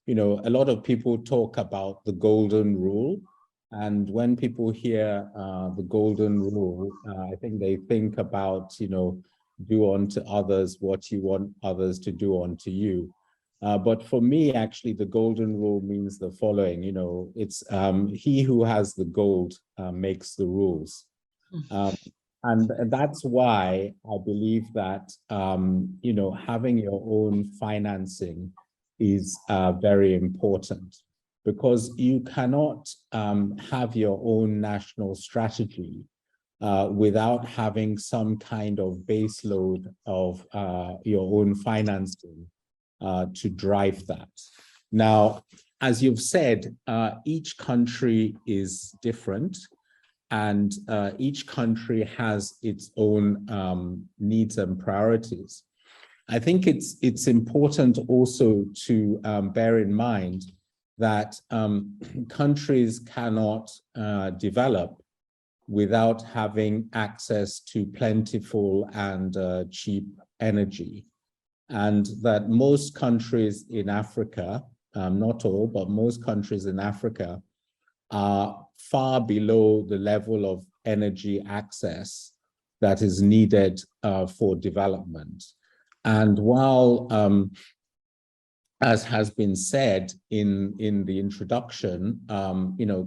a lot of people talk about the golden rule. And when people hear the golden rule, I think they think about, do unto others what you want others to do unto you. But for me, actually, the golden rule means the following, it's he who has the gold makes the rules. And that's why I believe that, having your own financing is very important, because you cannot have your own national strategy without having some kind of baseload of your own financing to drive that. Now, as you've said, each country is different, and each country has its own needs and priorities. I think it's important also to bear in mind that countries cannot develop without having access to plentiful and cheap energy. And that most countries in Africa, not all, but most countries in Africa are far below the level of energy access that is needed for development. And while, as has been said in the introduction,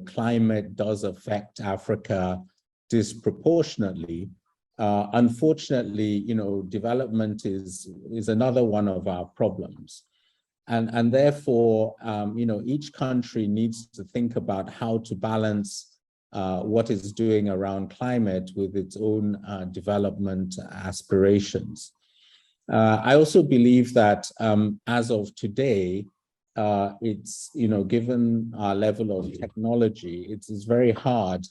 climate does affect Africa disproportionately. Unfortunately, development is another one of our problems. And therefore, each country needs to think about how to balance what it's doing around climate with its own development aspirations. I also believe that as of today, it's, given our level of technology, it is very hard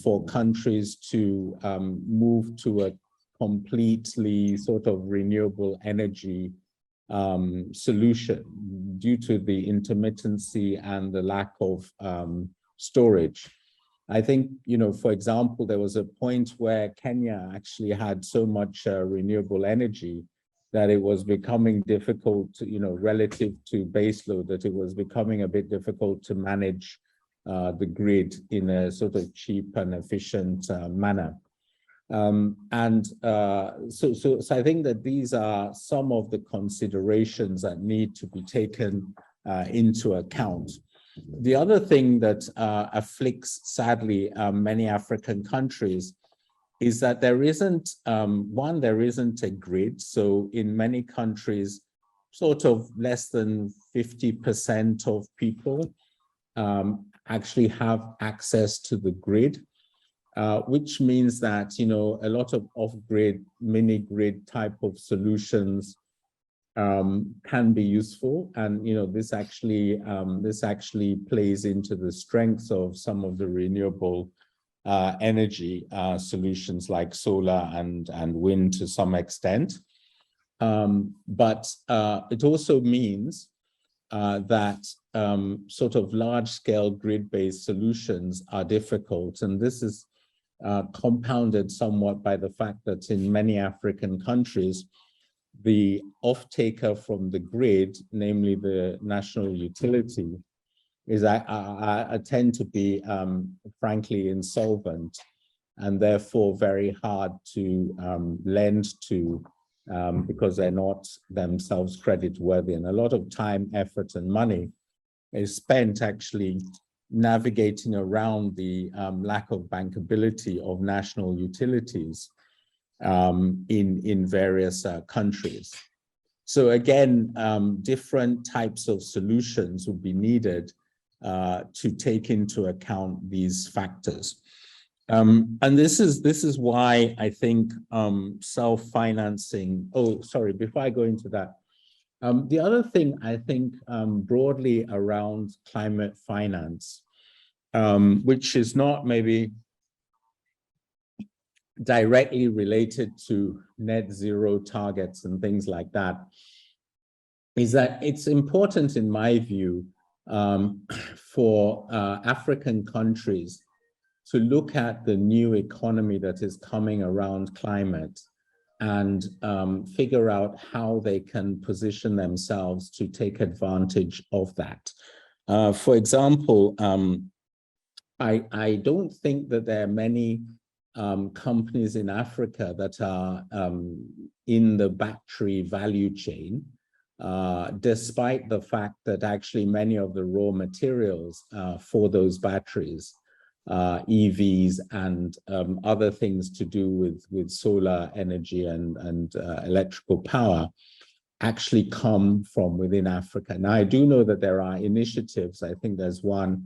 for countries to move to a completely sort of renewable energy solution due to the intermittency and the lack of storage. I think, for example, there was a point where Kenya actually had so much renewable energy that it was becoming difficult, relative to baseload, that it was becoming a bit difficult to manage the grid in a sort of cheap and efficient manner. So I think that these are some of the considerations that need to be taken into account. The other thing that afflicts, sadly, many African countries is that there isn't, there isn't a grid. So in many countries, sort of less than 50% of people actually have access to the grid. Which means that, a lot of off-grid, mini-grid type of solutions can be useful. And, this actually plays into the strengths of some of the renewable energy solutions like solar and wind to some extent. But it also means that sort of large-scale grid-based solutions are difficult. And this is compounded somewhat by the fact that in many African countries, the off-taker from the grid, namely the national utility, is tend to be, frankly, insolvent, and therefore very hard to lend to because they're not themselves credit-worthy. And a lot of time, effort, and money is spent actually navigating around the lack of bankability of national utilities in various countries. So again, different types of solutions would be needed to take into account these factors. And this is why I think self-financing, before I go into that, the other thing I think broadly around climate finance, which is not maybe directly related to net zero targets and things like that, is that it's important, in my view, for African countries to look at the new economy that is coming around climate and figure out how they can position themselves to take advantage of that. For example, I don't think that there are many companies in Africa that are in the battery value chain, despite the fact that actually many of the raw materials for those batteries, EVs and other things to do with solar energy and electrical power actually come from within Africa. Now, I do know that there are initiatives. I think there's one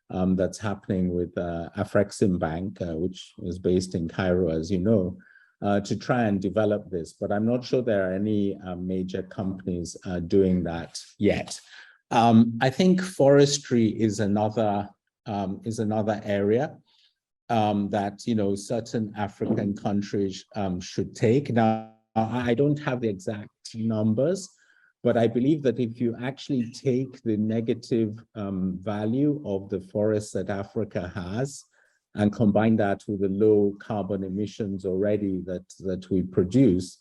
that's happening with Afrexim Bank, which is based in Cairo, as you know, to try and develop this. But I'm not sure there are any major companies doing that yet. I think forestry is another area that certain African countries should take. Now, I don't have the exact numbers, but I believe that if you actually take the negative value of the forests that Africa has and combine that with the low carbon emissions already that we produce,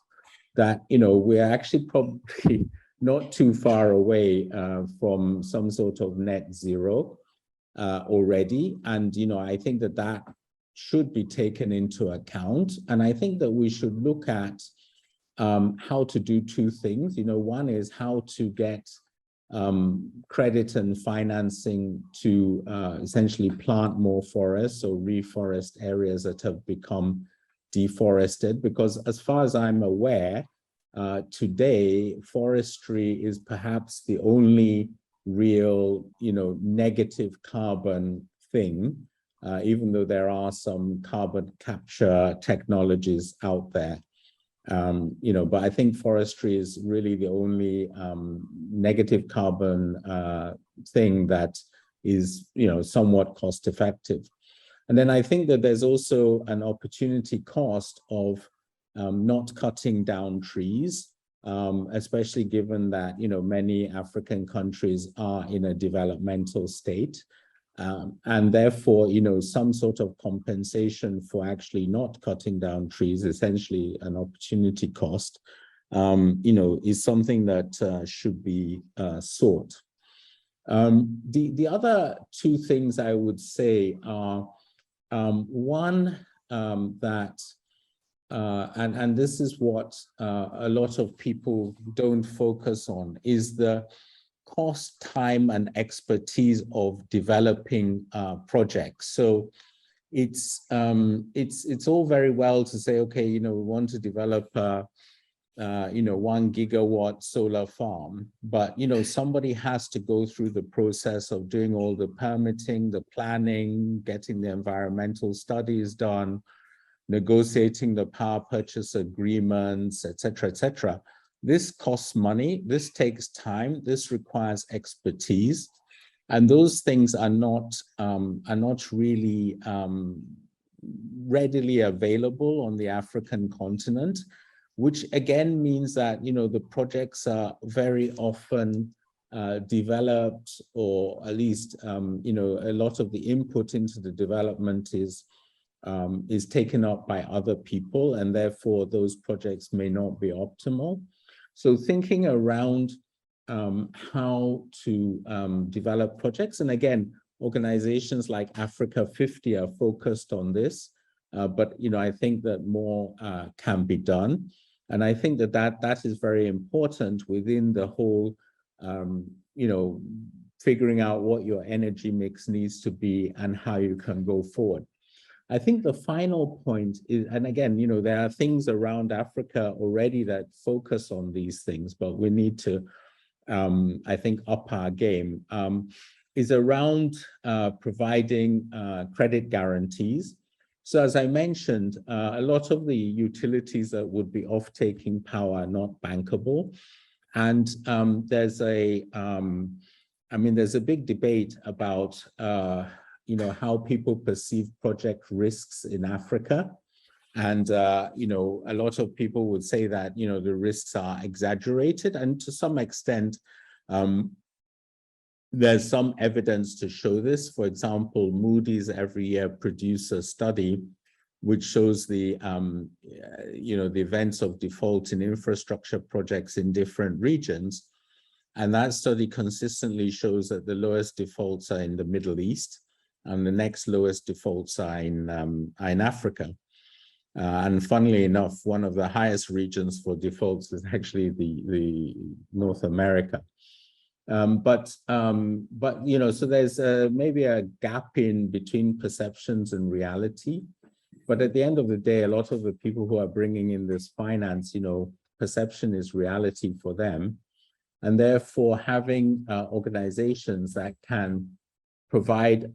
that we're actually probably not too far away from some sort of net zero already. And I think that should be taken into account. And I think that we should look at how to do two things. One is how to get credit and financing to essentially plant more forests or reforest areas that have become deforested, because as far as I'm aware, today, forestry is perhaps the only real, negative carbon thing, even though there are some carbon capture technologies out there. But I think forestry is really the only negative carbon thing that is, somewhat cost effective. And then I think that there's also an opportunity cost of not cutting down trees, especially given that, many African countries are in a developmental state. And therefore, some sort of compensation for actually not cutting down trees, essentially an opportunity cost, is something that should be sought. The other two things I would say are, one, that, and this is what a lot of people don't focus on, is the cost, time, and expertise of developing projects. So it's all very well to say, okay, we want to develop a 1 gigawatt solar farm, but somebody has to go through the process of doing all the permitting, the planning, getting the environmental studies done, negotiating the power purchase agreements, et cetera. This costs money, this takes time, this requires expertise, and those things are not really readily available on the African continent, which again means that the projects are very often developed, or at least a lot of the input into the development is taken up by other people, and therefore those projects may not be optimal. So thinking around how to develop projects, and again, organizations like Africa 50 are focused on this, but I think that more can be done, and I think that is very important within the whole, figuring out what your energy mix needs to be and how you can go forward. I think the final point is, and again, there are things around Africa already that focus on these things, but we need to, I think, up our game, is around providing credit guarantees. So as I mentioned, a lot of the utilities that would be off-taking power are not bankable. And there's a big debate about how people perceive project risks in Africa. And, a lot of people would say that, the risks are exaggerated. And to some extent, there's some evidence to show this. For example, Moody's every year produce a study which shows the, the events of default in infrastructure projects in different regions. And that study consistently shows that the lowest defaults are in the Middle East, and the next lowest defaults are in Africa. And funnily enough, one of the highest regions for defaults is actually the North America. But so there's maybe a gap in between perceptions and reality. But at the end of the day, a lot of the people who are bringing in this finance, perception is reality for them. And therefore, having organizations that can provide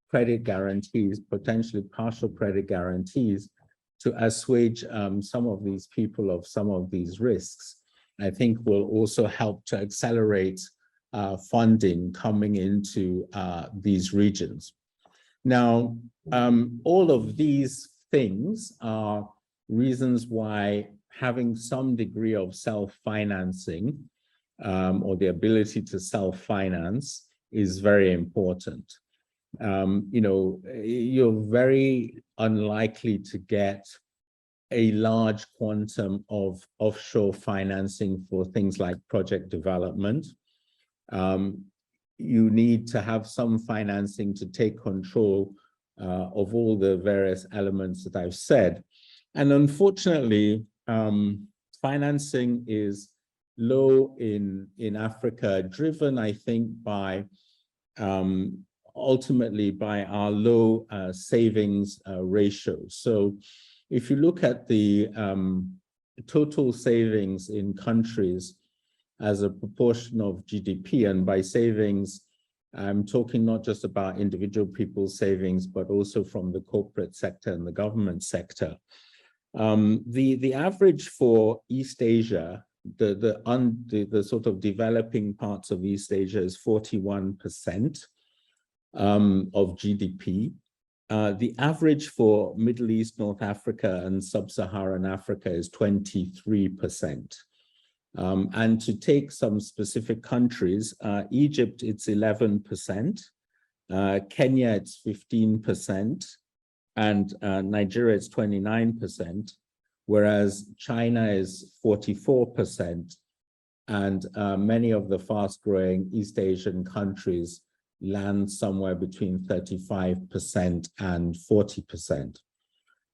credit guarantees, potentially partial credit guarantees, to assuage some of these people of some of these risks, I think will also help to accelerate funding coming into these regions. Now, all of these things are reasons why having some degree of self-financing or the ability to self-finance is very important. You're very unlikely to get a large quantum of offshore financing for things like project development. You need to have some financing to take control of all the various elements that I've said. And unfortunately, financing is low in Africa, driven, I think, by ultimately by our low savings ratio. So if you look at the total savings in countries as a proportion of GDP, and by savings, I'm talking not just about individual people's savings, but also from the corporate sector and the government sector. The average for East Asia, the sort of developing parts of East Asia, is 41% of GDP. The average for Middle East, North Africa, and Sub-Saharan Africa is 23%. And to take some specific countries, Egypt, it's 11%, Kenya, it's 15%, and Nigeria, it's 29%, whereas China is 44%, and many of the fast-growing East Asian countries land somewhere between 35% and 40%.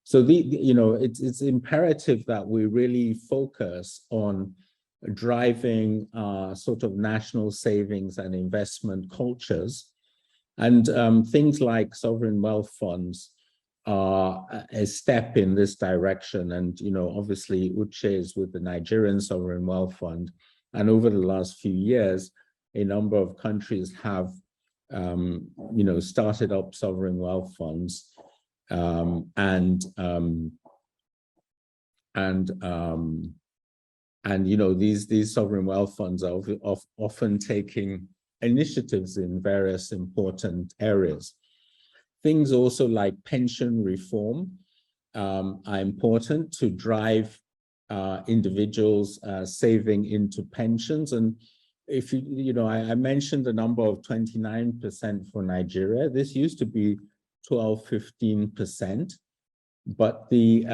So it's imperative that we really focus on driving sort of national savings and investment cultures. And things like sovereign wealth funds are a step in this direction. And, obviously Uche is with the Nigerian Sovereign Wealth Fund. And over the last few years, a number of countries have, started up sovereign wealth funds. These sovereign wealth funds are often taking initiatives in various important areas. Things also like pension reform are important to drive individuals saving into pensions. And if I mentioned the number of 29% for Nigeria. This used to be 12–15%. But the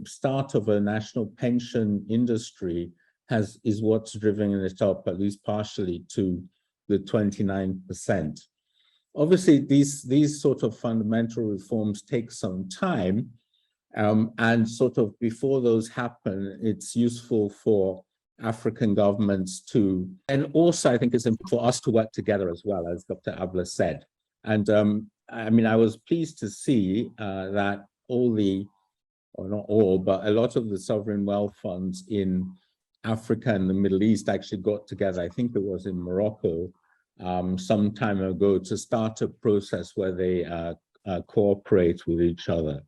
start of a national pension industry is what's driven it up, at least partially, to the 29%. Obviously, these sort of fundamental reforms take some time, and sort of before those happen, it's useful for African governments to, and also I think it's important for us to work together as well, as Dr. Abla said. And I was pleased to see that or not all, but a lot of the sovereign wealth funds in Africa and the Middle East actually got together. I think it was in Morocco some time ago, to start a process where they cooperate with each other.